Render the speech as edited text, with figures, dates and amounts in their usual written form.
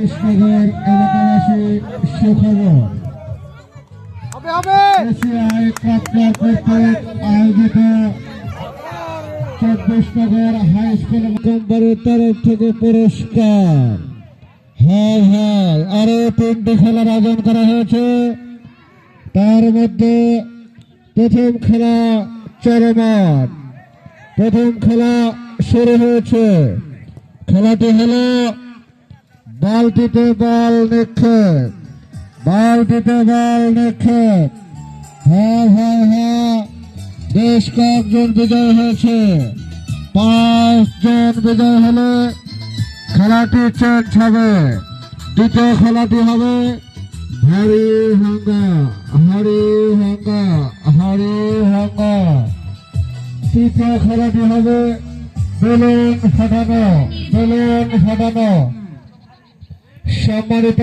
কৃষ্ণগর এলাকাবাসী সুখবর এশিয়ায় কাপড় কর্তৃক আয়োজিত ২৪নগর হাই স্কুল কোম্পানির তরফ থেকে পুরস্কার। আরো 3টি খেলার আয়োজন করা হয়েছে। তার মধ্যে প্রথম খেলা চলমান, প্রথম খেলা শুরু হয়েছে। খেলাটি হলো বালতিতে বল নিক্ষেপ, বালতিতে বল নিক্ষেপ। বেশ কয়েকজন বিজয় হয়েছে, 5 জন বিজয় হলে খেলাটি চেঞ্জ হবে। দ্বিতীয় খেলাটি হবে হরি হাঙ্গা, হরি হাঙ্গা, হরি হাঙ্গা। তৃতীয় খেলাটি হবে বেলুন ফাটানো, বেলুন ফাটানো। সম্মানিত